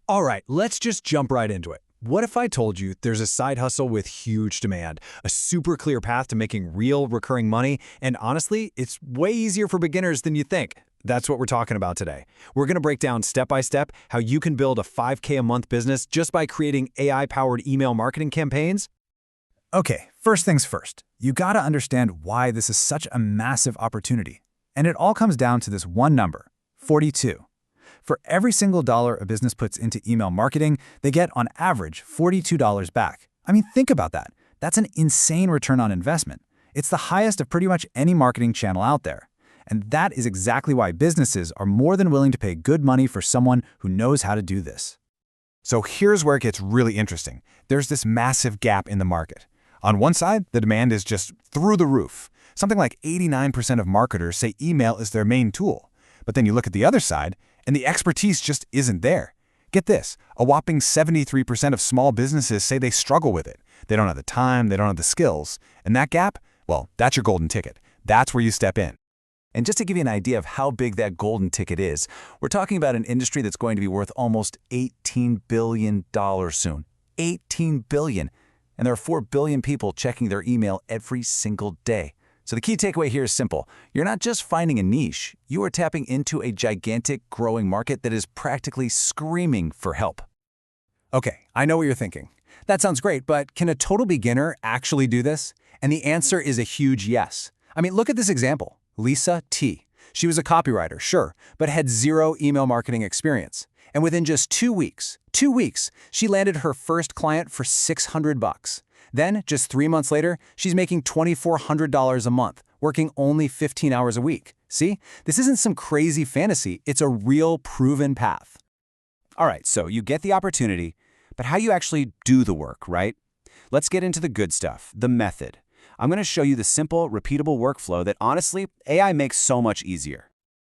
All right, let's just jump right into it. What if I told you there's a side hustle with huge demand, a super clear path to making real recurring money, and honestly, it's way easier for beginners than you think? That's what we're talking about today. We're going to break down step by step how you can build a 5K a month business just by creating AI-powered email marketing campaigns. Okay, first things first. You gotta understand why this is such a massive opportunity. And it all comes down to this one number, 42. For every single dollar a business puts into email marketing, they get on average $42 back. I mean, think about that. That's an insane return on investment. It's the highest of pretty much any marketing channel out there. And that is exactly why businesses are more than willing to pay good money for someone who knows how to do this. So here's where it gets really interesting. There's this massive gap in the market. On one side, the demand is just through the roof. Something like 89% of marketers say email is their main tool. But then you look at the other side, and the expertise just isn't there. Get this, a whopping 73% of small businesses say they struggle with it. They don't have the time, they don't have the skills. And that gap, well, that's your golden ticket. That's where you step in. And just to give you an idea of how big that golden ticket is, we're talking about an industry that's going to be worth almost $18 billion soon. $18 billion. And there are 4 billion people checking their email every single day. So the key takeaway here is simple. You're not just finding a niche, you are tapping into a gigantic growing market that is practically screaming for help. Okay, I know what you're thinking. That sounds great, but can a total beginner actually do this? And the answer is a huge yes. I mean, look at this example. Lisa T. She was a copywriter, sure, but had zero email marketing experience. And within just 2 weeks, she landed her first client for $600. Then, just 3 months later, she's making $2,400 a month, working only 15 hours a week. See? This isn't some crazy fantasy, it's a real proven path. All right, so you get the opportunity, but how do you actually do the work, right? Let's get into the good stuff, the method. I'm going to show you the simple, repeatable workflow that honestly, AI makes so much easier.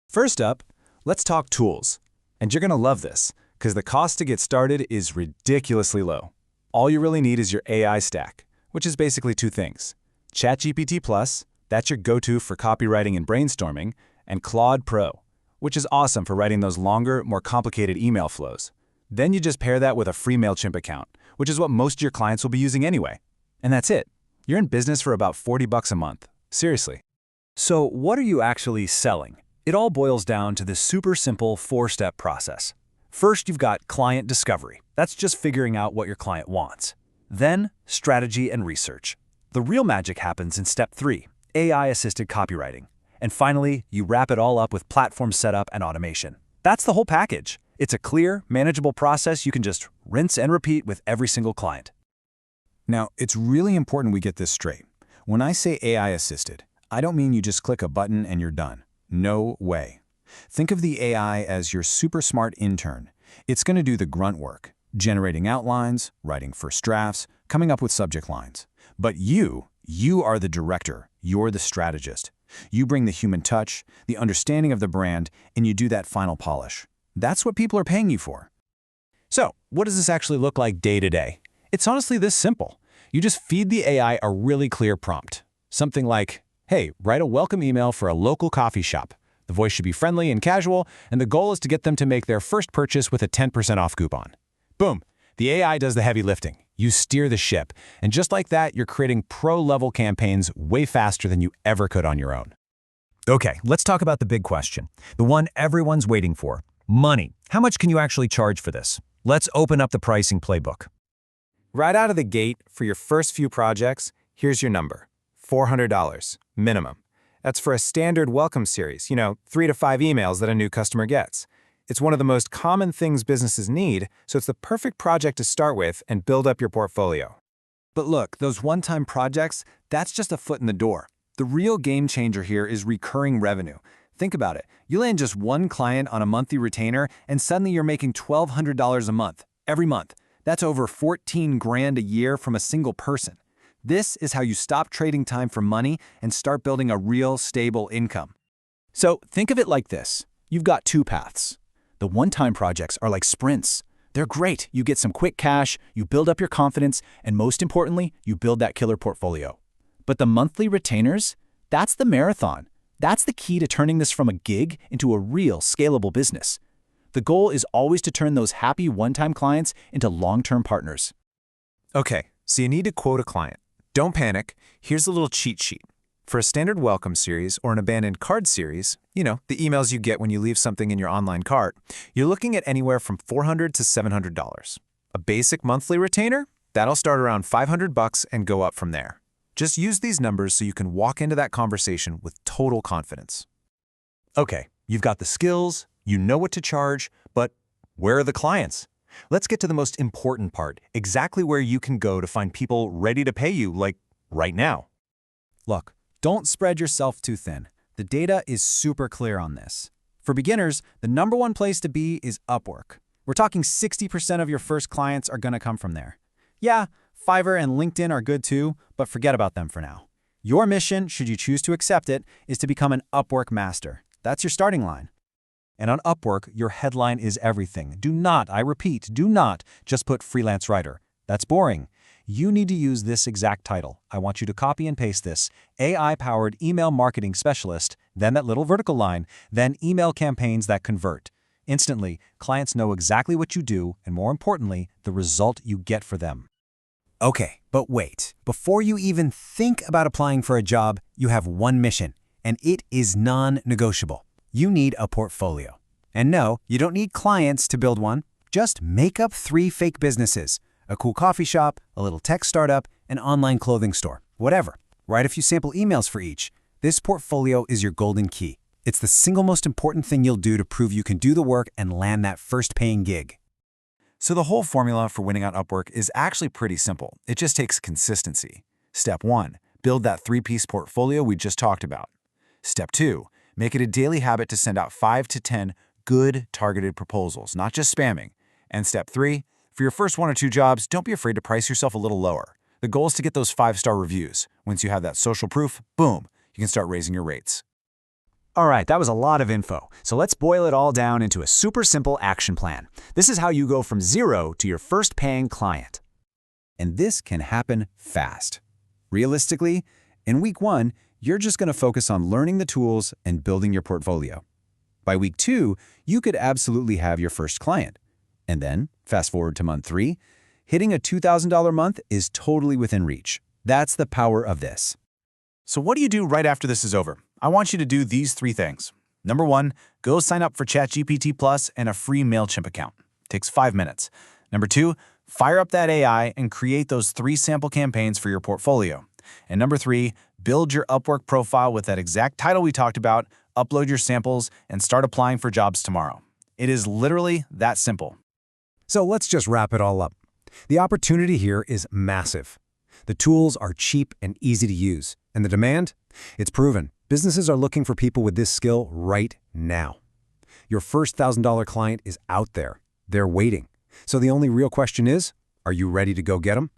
First up, let's talk tools. And you're going to love this, because the cost to get started is ridiculously low. All you really need is your AI stack, which is basically 2 things. ChatGPT Plus, that's your go-to for copywriting and brainstorming, and Claude Pro, which is awesome for writing those longer, more complicated email flows. Then you just pair that with a free MailChimp account, which is what most of your clients will be using anyway. And that's it. You're in business for about $40 a month. Seriously. So what are you actually selling? It all boils down to this super simple 4-step process. First, you've got client discovery. That's just figuring out what your client wants. Then, strategy and research. The real magic happens in step 3, AI-assisted copywriting. And finally, you wrap it all up with platform setup and automation. That's the whole package. It's a clear, manageable process you can just rinse and repeat with every single client. Now, it's really important we get this straight. When I say AI-assisted, I don't mean you just click a button and you're done. No way. Think of the AI as your super smart intern. It's going to do the grunt work, generating outlines, writing first drafts, coming up with subject lines. But you are the director. You're the strategist. You bring the human touch, the understanding of the brand, and you do that final polish. That's what people are paying you for. So, what does this actually look like day to day? It's honestly this simple. You just feed the AI a really clear prompt. Something like, hey, write a welcome email for a local coffee shop. The voice should be friendly and casual, and the goal is to get them to make their first purchase with a 10% off coupon. Boom! The AI does the heavy lifting. You steer the ship, and just like that, you're creating pro-level campaigns way faster than you ever could on your own. Okay, let's talk about the big question, the one everyone's waiting for. Money. How much can you actually charge for this? Let's open up the pricing playbook. Right out of the gate, for your first few projects, here's your number. $400, minimum. That's for a standard welcome series, 3 to 5 emails that a new customer gets. It's one of the most common things businesses need, so it's the perfect project to start with and build up your portfolio. But look, those one-time projects, that's just a foot in the door. The real game changer here is recurring revenue. Think about it. You land just one client on a monthly retainer, and suddenly you're making $1,200 a month, every month. That's over 14 grand a year from a single person. This is how you stop trading time for money and start building a real, stable income. So think of it like this. You've got 2 paths. The one-time projects are like sprints. They're great. You get some quick cash, you build up your confidence, and most importantly, you build that killer portfolio. But the monthly retainers, that's the marathon. That's the key to turning this from a gig into a real, scalable business. The goal is always to turn those happy one-time clients into long-term partners. Okay, so you need to quote a client. Don't panic. Here's a little cheat sheet. For a standard welcome series or an abandoned card series, the emails you get when you leave something in your online cart, you're looking at anywhere from $400 to $700. A basic monthly retainer? That'll start around $500 and go up from there. Just use these numbers so you can walk into that conversation with total confidence. Okay, you've got the skills, you know what to charge, but where are the clients? Let's get to the most important part, exactly where you can go to find people ready to pay you, like right now. Look, don't spread yourself too thin. The data is super clear on this. For beginners, the #1 place to be is Upwork. We're talking 60% of your first clients are going to come from there. Yeah, Fiverr and LinkedIn are good too, but forget about them for now. Your mission, should you choose to accept it, is to become an Upwork master. That's your starting line. And on Upwork, your headline is everything. Do not, I repeat, do not just put freelance writer. That's boring. You need to use this exact title. I want you to copy and paste this. AI-powered email marketing specialist, then that little vertical line, then email campaigns that convert. Instantly, clients know exactly what you do, and more importantly, the result you get for them. Okay, but wait. Before you even think about applying for a job, you have one mission, and it is non-negotiable. You need a portfolio. And no, you don't need clients to build one. Just make up 3 fake businesses: a cool coffee shop, a little tech startup, an online clothing store, whatever. Write a few sample emails for each. This portfolio is your golden key. It's the single most important thing you'll do to prove you can do the work and land that first paying gig. So the whole formula for winning on Upwork is actually pretty simple. It just takes consistency. Step 1, build that 3-piece portfolio we just talked about. Step 2, make it a daily habit to send out 5 to 10 good targeted proposals, not just spamming. And step 3, for your first 1 or 2 jobs, don't be afraid to price yourself a little lower. The goal is to get those 5-star reviews. Once you have that social proof, boom, you can start raising your rates. All right, that was a lot of info. So let's boil it all down into a super simple action plan. This is how you go from 0 to your first paying client. And this can happen fast. Realistically, in week 1, you're just going to focus on learning the tools and building your portfolio. By week 2, you could absolutely have your first client. And then, fast forward to month 3, hitting a $2,000 month is totally within reach. That's the power of this. So what do you do right after this is over? I want you to do these 3 things. Number 1, go sign up for ChatGPT Plus and a free MailChimp account. Takes 5 minutes. Number 2, fire up that AI and create those 3 sample campaigns for your portfolio. And number 3, build your Upwork profile with that exact title we talked about, upload your samples, and start applying for jobs tomorrow. It is literally that simple. So let's just wrap it all up. The opportunity here is massive. The tools are cheap and easy to use. And the demand? It's proven. Businesses are looking for people with this skill right now. Your first $1,000 client is out there. They're waiting. So the only real question is, are you ready to go get them?